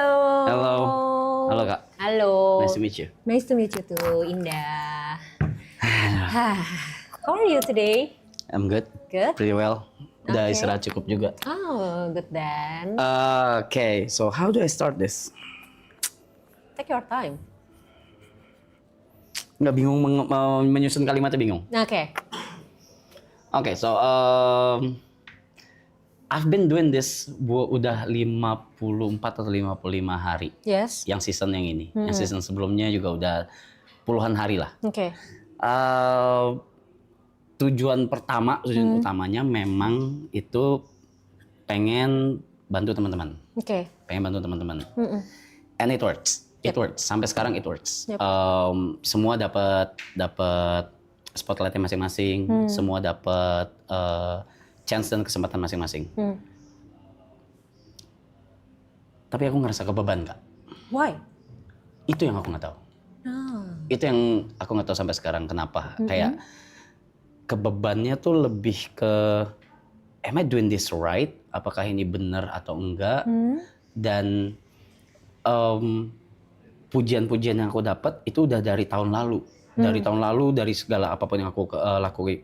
Halo. Halo Kak. Halo. Nice to meet you. Nice to meet you too, Indah. How are you today? I'm good. Good. Pretty well. Udah Okay. istirahat cukup juga. Oh, good then. Okay, so how do I start this? Take your time. Nggak bingung menyusun kalimatnya bingung. Okay. Okay, so I've been doing this udah 54 atau 55 hari. Yes. Yang season yang ini. Yang season sebelumnya juga udah puluhan hari lah. Okay. Tujuan utamanya memang itu pengen bantu teman-teman. Okay. Pengen bantu teman-teman. And it works. It works. Sampai sekarang it works. Yep. Semua dapat spotlightnya masing-masing. Semua dapat chance dan kesempatan masing-masing. Tapi aku ngerasa kebeban, Kak. Why? Itu yang aku nggak tahu. Itu yang aku nggak tahu sampai sekarang kenapa. Kayak kebebannya tuh lebih ke am I doing this right? Apakah ini benar atau enggak? Dan pujian-pujian yang aku dapat itu udah dari tahun lalu. Dari segala apapun yang aku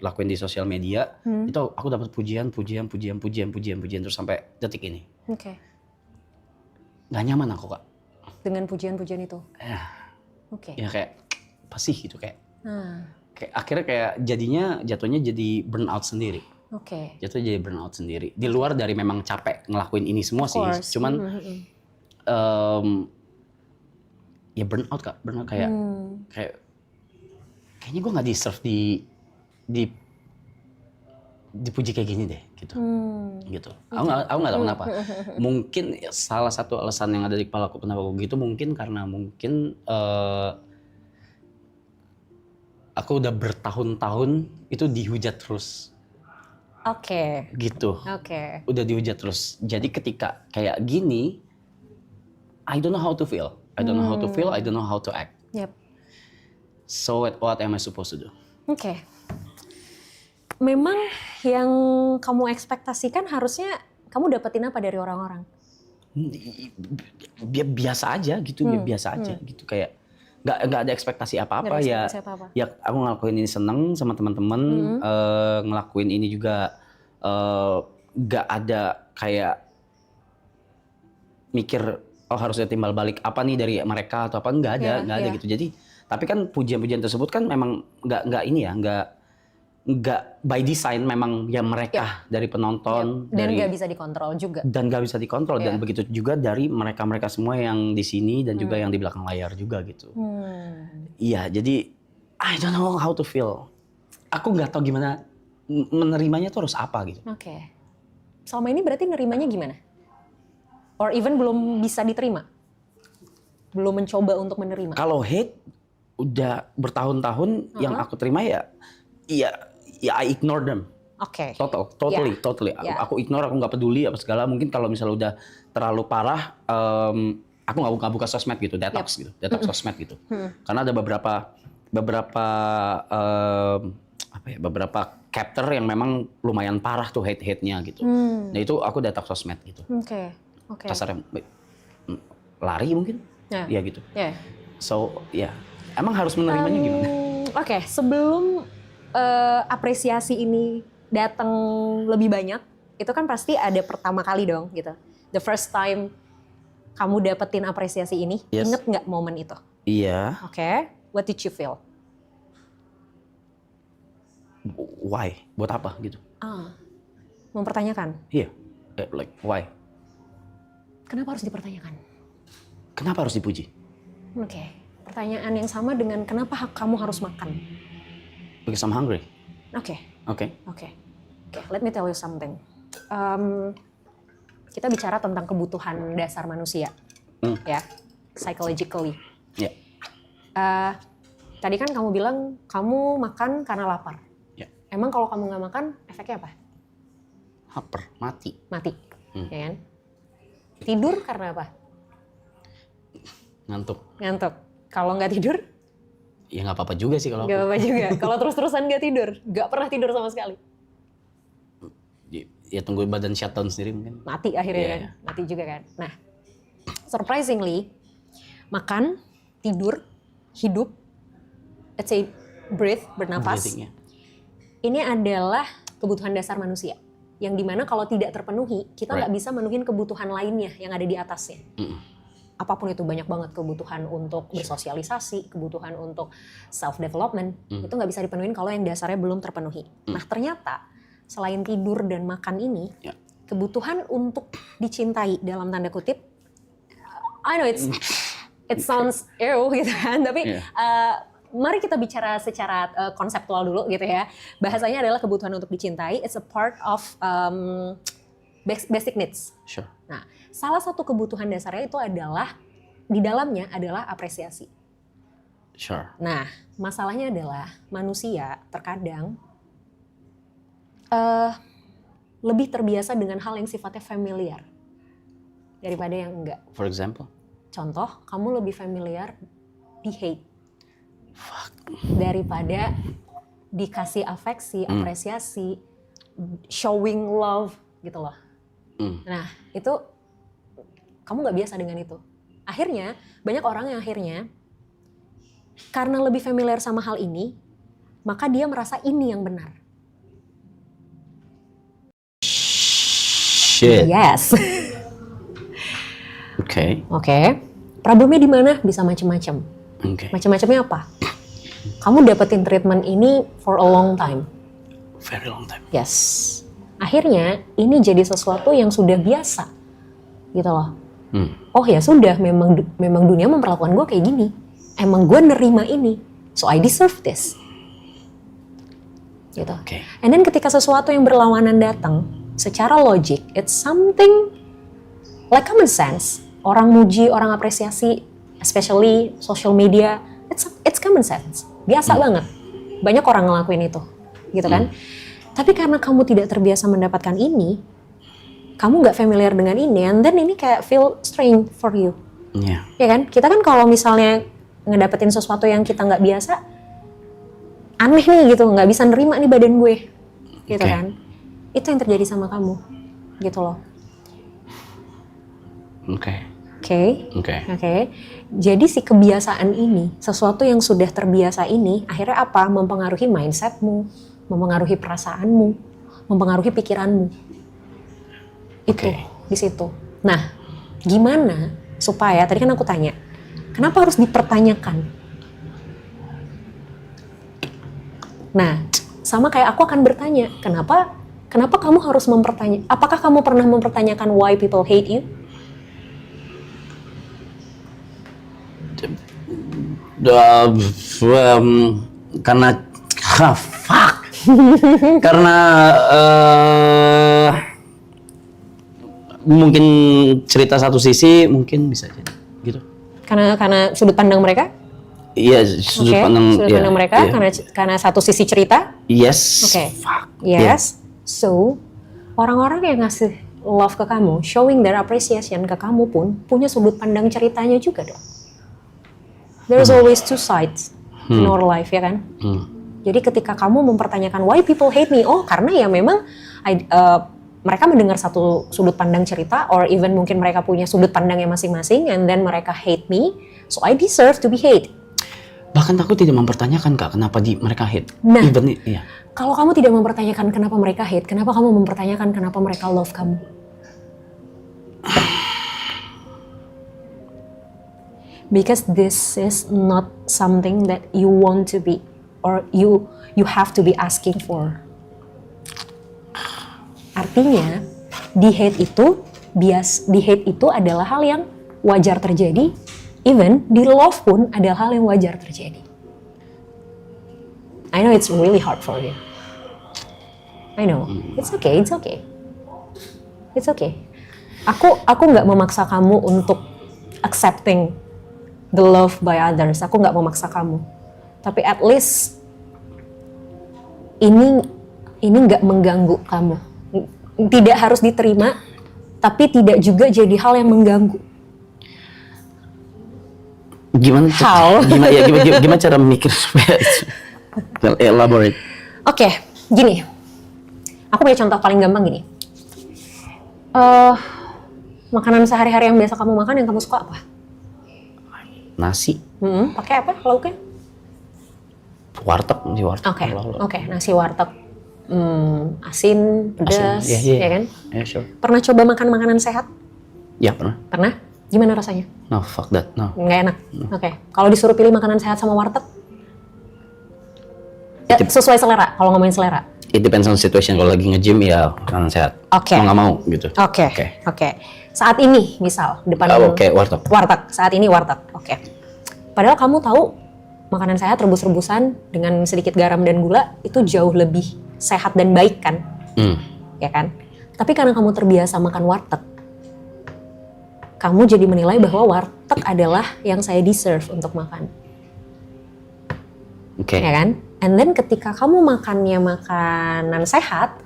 lakuin di sosial media, itu aku dapat pujian terus sampai detik ini. Okay. Gak nyaman aku, Kak. Dengan pujian-pujian itu. Oke. Okay. Ya kayak apa sih gitu kayak akhirnya kayak jatuhnya jadi burnout sendiri. Oke. Jatuhnya jadi burnout sendiri. Di luar dari memang capek ngelakuin ini semua sih. Cuman ya burnout, Kak. Burnout kayak kayaknya gue nggak deserve dipuji kayak gini deh gitu. Gitu. Aku nggak tahu kenapa. Mungkin salah satu alasan yang ada di kepala aku kenapa aku gitu mungkin karena aku udah bertahun-tahun itu dihujat terus. Oke. Gitu. Oke. Udah dihujat terus. Jadi ketika kayak gini, I don't know how to feel. I don't know how to feel. I don't know how to act. Yep. So what am I supposed to do? Oke. Memang yang kamu ekspektasikan harusnya kamu dapetin apa dari orang-orang? Biasa aja gitu, biasa aja gitu kayak nggak ada ekspektasi apa-apa ya. Ya aku ngelakuin ini seneng sama teman-teman, ngelakuin ini juga nggak ada kayak mikir harusnya timbal balik apa nih dari mereka atau apa, nggak ada gitu. Jadi tapi kan pujian-pujian tersebut kan memang nggak by design, memang ya mereka dari penonton dan nggak bisa dikontrol juga. Dan begitu juga dari mereka semua yang di sini dan juga yang di belakang layar juga gitu. Iya, jadi I don't know how to feel. Aku nggak tahu gimana menerimanya tuh harus apa gitu. Oke. Selama ini berarti nerimanya gimana? Or even belum bisa diterima? Belum mencoba untuk menerima? Kalau hate udah bertahun-tahun yang aku terima ya I ignore them. Oke. Totally. Aku ignore, aku nggak peduli apa segala. Mungkin kalau misalnya udah terlalu parah, aku nggak buka sosmed gitu, detox sosmed gitu. Karena ada beberapa chapter yang memang lumayan parah tuh hate-nya gitu. Nah itu aku detox sosmed gitu. Oke. Kasarnya lari mungkin, ya gitu. So emang harus menerimanya gimana? Oke, sebelum apresiasi ini datang lebih banyak, itu kan pasti ada pertama kali dong gitu. The first time kamu dapetin apresiasi ini, inget nggak momen itu? Iya. Oke, what did you feel? Why? Buat apa gitu? Mempertanyakan. Iya, like why? Kenapa harus dipertanyakan? Kenapa harus dipuji? Oke, pertanyaan yang sama dengan kenapa kamu harus makan? Because I'm hungry. Oke. Okay. Let me tell you something. Kita bicara tentang kebutuhan dasar manusia, ya, psychologically. Yeah. Tadi kan kamu bilang kamu makan karena lapar. Yeah. Emang kalau kamu nggak makan, efeknya apa? Lapar, mati. Ya kan? Tidur karena apa? Ngantuk. Kalau nggak tidur? Ya nggak apa-apa juga sih kalau Nggak apa-apa juga. Kalau terus-terusan nggak tidur, nggak pernah tidur sama sekali. Ya tunggu badan shutdown sendiri mungkin. Mati akhirnya kan, mati juga kan. Nah, surprisingly, makan, tidur, hidup, let's say breathe, bernafas, Breathing, ya. ini adalah kebutuhan dasar manusia. Yang dimana kalau tidak terpenuhi, kita nggak bisa menuhin kebutuhan lainnya yang ada di atasnya. Apapun itu, banyak banget kebutuhan untuk bersosialisasi, kebutuhan untuk self-development, itu nggak bisa dipenuhin kalau yang dasarnya belum terpenuhi. Nah ternyata, selain tidur dan makan ini, kebutuhan untuk dicintai dalam tanda kutip, I know it sounds ew gitu kan, tapi mari kita bicara secara konseptual dulu gitu ya. Bahasanya adalah kebutuhan untuk dicintai. It's a part of basic needs. Sure. Nah, salah satu kebutuhan dasarnya itu adalah di dalamnya adalah apresiasi. Sure. Nah, masalahnya adalah manusia terkadang lebih terbiasa dengan hal yang sifatnya familiar daripada yang enggak. For example? Contoh, kamu lebih familiar di hate. Daripada dikasih afeksi, apresiasi, showing love gitu loh. Nah itu kamu nggak biasa dengan itu. Akhirnya banyak orang yang akhirnya karena lebih familiar sama hal ini, maka dia merasa ini yang benar. Shit. Yes. Oke. Problemnya di mana? Bisa macam-macam. Macam-macamnya apa? Kamu dapetin treatment ini for a long time. Very long time. Yes. Akhirnya ini jadi sesuatu yang sudah biasa, gitu loh. Oh ya sudah, memang dunia memperlakukan gue kayak gini. Emang gue nerima ini, so I deserve this. Gitu. And then ketika sesuatu yang berlawanan datang, secara logik, it's something like common sense. Orang muji, orang apresiasi, especially social media, it's common sense. Biasa banget. Banyak orang ngelakuin itu, gitu kan? Tapi karena kamu tidak terbiasa mendapatkan ini, kamu nggak familiar dengan ini, and then ini kayak feel strange for you. Ya kan? Kita kan kalau misalnya ngedapetin sesuatu yang kita nggak biasa, aneh nih gitu, nggak bisa nerima nih badan gue, gitu kan? Itu yang terjadi sama kamu, gitu loh. Oke. Jadi si kebiasaan ini, sesuatu yang sudah terbiasa ini, akhirnya apa? Mempengaruhi mindsetmu, mempengaruhi perasaanmu, mempengaruhi pikiranmu. Itu di situ. Nah, gimana supaya tadi kan aku tanya, kenapa harus dipertanyakan? Nah, sama kayak aku akan bertanya, kenapa kamu harus mempertanyakan? Apakah kamu pernah mempertanyakan why people hate you? Karena karena mungkin cerita satu sisi mungkin bisa jadi gitu. Karena sudut pandang mereka? Iya, sudut pandang mereka karena satu sisi cerita? Yes. Yes. So, orang-orang yang ngasih love ke kamu, showing their appreciation ke kamu pun punya sudut pandang ceritanya juga dong. There's always two sides in our life, ya kan? Jadi ketika kamu mempertanyakan why people hate me, karena ya memang mereka mendengar satu sudut pandang cerita, or even mungkin mereka punya sudut pandangnya masing-masing, and then mereka hate me, so I deserve to be hate. Bahkan aku tidak mempertanyakan Kak, kenapa mereka hate. Nah, kalau kamu tidak mempertanyakan kenapa mereka hate, kenapa kamu mempertanyakan kenapa mereka love kamu? Because this is not something that you want to be, or you have to be asking for. Artinya, di hate itu adalah hal yang wajar terjadi, even di love pun adalah hal yang wajar terjadi. I know it's really hard for you. I know, it's okay. Aku nggak memaksa kamu untuk accepting the love by others. Aku nggak memaksa kamu. Tapi at least ini nggak mengganggu kamu. Tidak harus diterima, tapi tidak juga jadi hal yang mengganggu. Gimana cara mikir supaya elaborate? Oke, gini. Aku punya contoh paling gampang gini. Makanan sehari-hari yang biasa kamu makan yang kamu suka apa? Nasi, Pakai apa lauknya? warteg di warteg. Oke, nasi warteg. Asin, pedas, Asin, iya. ya kan? Yeah, sure. Pernah coba makan makanan sehat? Ya pernah. Pernah? Gimana rasanya? No, fuck that. No. Nggak enak? Oke. Kalau disuruh pilih makanan sehat sama warteg? Ya, sesuai selera, kalau ngomongin selera. It depends on situation. Kalau lagi nge-gym ya makanan sehat. Oke. Mau nggak mau gitu. Oke. Saat ini misal depan Oke, warteg. Warteg. Saat ini warteg. Oke. Padahal kamu tahu makanan sehat rebus-rebusan dengan sedikit garam dan gula itu jauh lebih sehat dan baik kan? Ya kan? Tapi karena kamu terbiasa makan warteg, kamu jadi menilai bahwa warteg adalah yang saya deserve untuk makan. Oke. Ya kan? And then ketika kamu makannya makanan sehat,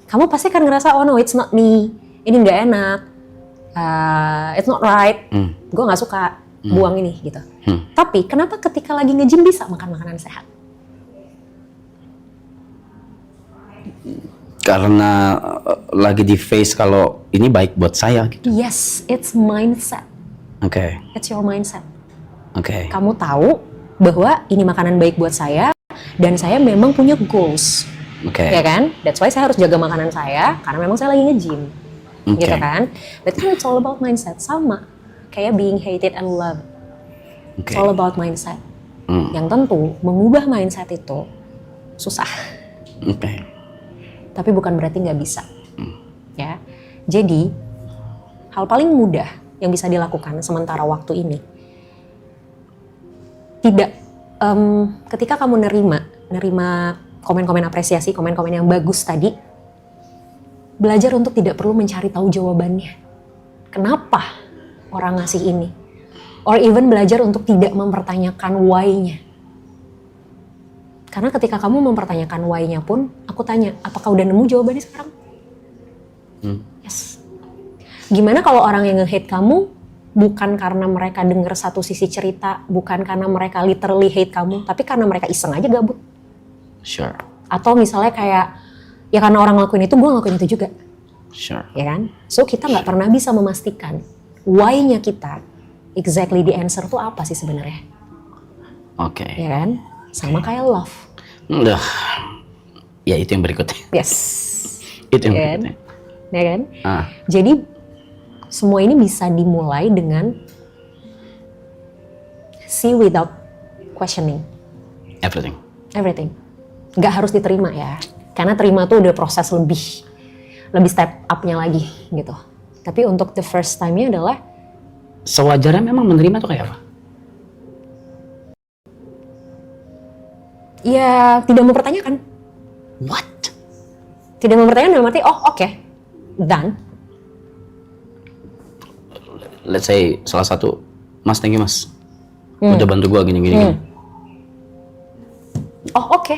kamu pasti akan ngerasa, oh no, it's not me. Ini nggak enak. It's not right. Gue nggak suka buang ini gitu. Tapi kenapa ketika lagi nge-gym bisa makan makanan sehat? Karena lagi di face kalau ini baik buat saya gitu. Yes, it's mindset. Oke. It's your mindset. Oke. Kamu tahu bahwa ini makanan baik buat saya dan saya memang punya goals. Oke. Ya kan? That's why saya harus jaga makanan saya karena memang saya lagi nge-gym. Gitu kan? But it's all about mindset. Sama kayak being hated and loved. It's all about mindset. Yang tentu mengubah mindset itu susah. Oke. Tapi bukan berarti nggak bisa. Ya. Jadi hal paling mudah yang bisa dilakukan sementara waktu ini, tidak ketika kamu nerima komen-komen apresiasi, komen-komen yang bagus tadi, belajar untuk tidak perlu mencari tahu jawabannya. Kenapa orang ngasih ini? Or even belajar untuk tidak mempertanyakan why-nya. Karena ketika kamu mempertanyakan why-nya pun, aku tanya, apakah udah nemu jawabannya sekarang? Yes. Gimana kalau orang yang nge-hate kamu bukan karena mereka denger satu sisi cerita, bukan karena mereka literally hate kamu, tapi karena mereka iseng aja gabut. Sure. Atau misalnya kayak, ya karena orang ngelakuin itu, gue ngelakuin itu juga. Sure. Ya kan? So kita nggak pernah bisa memastikan why-nya kita, exactly the answer tuh apa sih sebenarnya. Oke. Ya kan? Sama kayak love. Udah. Ya itu yang berikutnya. Yes. Itu yang Ya kan? berikutnya. Ya kan? Jadi Semua ini bisa dimulai dengan see without questioning. Everything. Gak harus diterima ya. Karena terima tuh udah proses lebih step up-nya lagi gitu. Tapi untuk the first time-nya adalah sewajarnya memang menerima tuh kayak apa? ya tidak mempertanyakan. What? Tidak mempertanyakan dalam arti, oh oke, done. Let's say salah satu, Mas, thank you Mas. Udah bantu gua gini. Oh oke.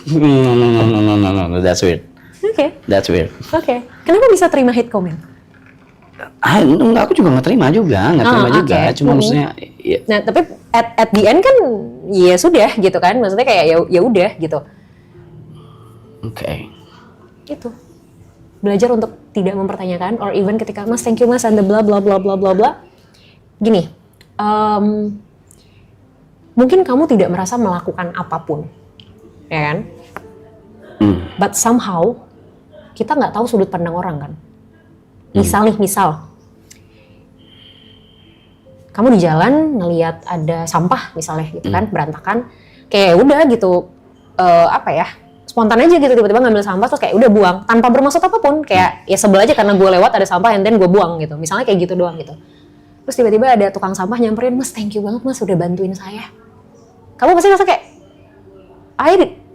No, that's weird. Oke. That's weird. Oke. Kenapa bisa terima hate comment? Enggak, aku juga nggak terima juga. Cuma maksudnya. Ya. Nah, tapi at the end kan, ya sudah gitu kan. Maksudnya kayak ya udah gitu. Oke. Itu. Belajar untuk tidak mempertanyakan, or even ketika Mas thank you Mas and the bla bla bla bla bla bla. Gini, mungkin kamu tidak merasa melakukan apapun, ya kan? But somehow kita nggak tahu sudut pandang orang kan. Misal kamu di jalan ngelihat ada sampah misalnya gitu kan, berantakan, kayak udah gitu, spontan aja gitu, tiba-tiba ngambil sampah terus kayak udah buang tanpa bermaksud apapun, kayak ya sebel aja karena gue lewat ada sampah and then gue buang gitu, misalnya kayak gitu doang gitu. Terus tiba-tiba ada tukang sampah nyamperin, Mas thank you banget Mas udah bantuin saya. Kamu pasti ngerasa kayak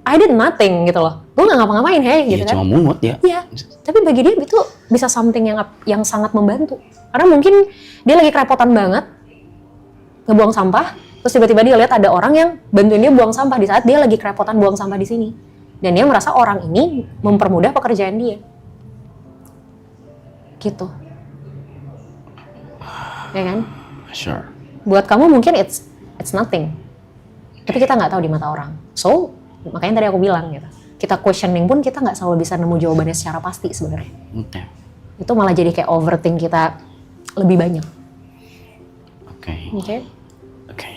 I did nothing gitu loh, gue nggak ngapa-ngapain gitu kan. Cuma mungut ya. Iya, tapi bagi dia itu bisa something yang sangat membantu. Karena mungkin dia lagi kerepotan banget ngebuang sampah, terus tiba-tiba dia lihat ada orang yang bantuin dia buang sampah di saat dia lagi kerepotan buang sampah di sini. Dan dia merasa orang ini mempermudah pekerjaan dia. Gitu. Ya kan? Sure. Buat kamu mungkin it's nothing. Tapi kita nggak tahu di mata orang. So, makanya tadi aku bilang gitu. Kita questioning pun kita nggak selalu bisa nemu jawabannya secara pasti sebenarnya. Oke. itu malah jadi kayak overthink kita lebih banyak. Oke. Oke? Oke.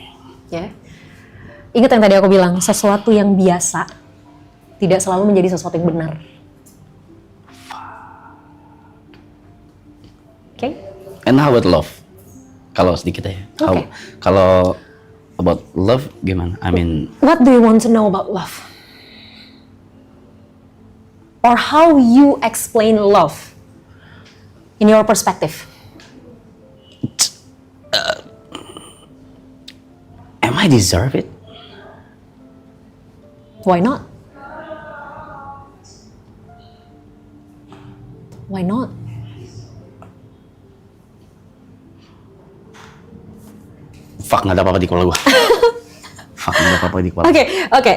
Ya. Ingat yang tadi aku bilang, sesuatu yang biasa tidak selalu menjadi sesuatu yang benar. Oke? And how about love? Kalau sedikit aja. Oke. Kalau about love gimana? I mean, What do you want to know about love? Or how you explain love in your perspective? am I deserve it? Why not? Why not? Fuck, nggak ada apa-apa di kepala gua. Fuck, nggak ada apa-apa di kepala. Oke,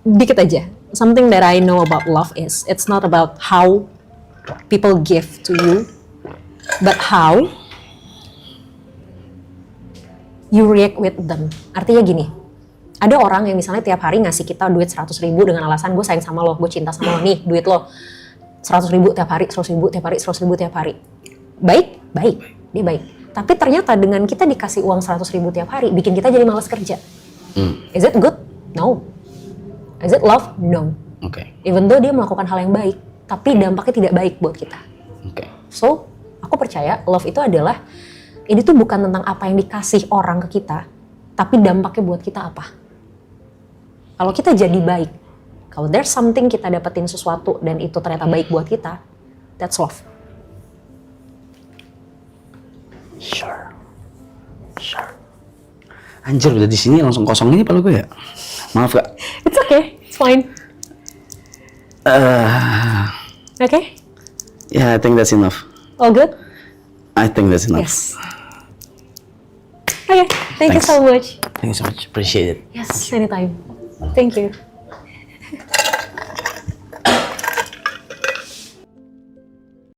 dikit aja. Something that I know about love is it's not about how people give to you, but how you react with them. Artinya gini, ada orang yang misalnya tiap hari ngasih kita duit 100.000 dengan alasan gue sayang sama lo, gue cinta sama lo, nih duit lo 100.000 tiap hari, 100.000 tiap hari, 100.000 tiap hari. Baik, dia baik. Tapi ternyata dengan kita dikasih uang 100.000 tiap hari, bikin kita jadi malas kerja. Is it good? No. Is it love? No. Oke. Even though dia melakukan hal yang baik, tapi dampaknya tidak baik buat kita. Oke. So, aku percaya love itu adalah, ini tuh bukan tentang apa yang dikasih orang ke kita, tapi dampaknya buat kita apa. Kalau kita jadi baik, kalau there's something kita dapetin sesuatu dan itu ternyata baik buat kita, that's love. Sure. Anjir, udah di sini langsung kosong ini kepala gue ya. Maaf Kak. It's okay, it's fine. Okay? Yeah, I think that's enough. All good? I think that's enough. Yes. Okay, thank you Thanks. so much. Thank you so much. Appreciate it. Yes, anytime. Thank you.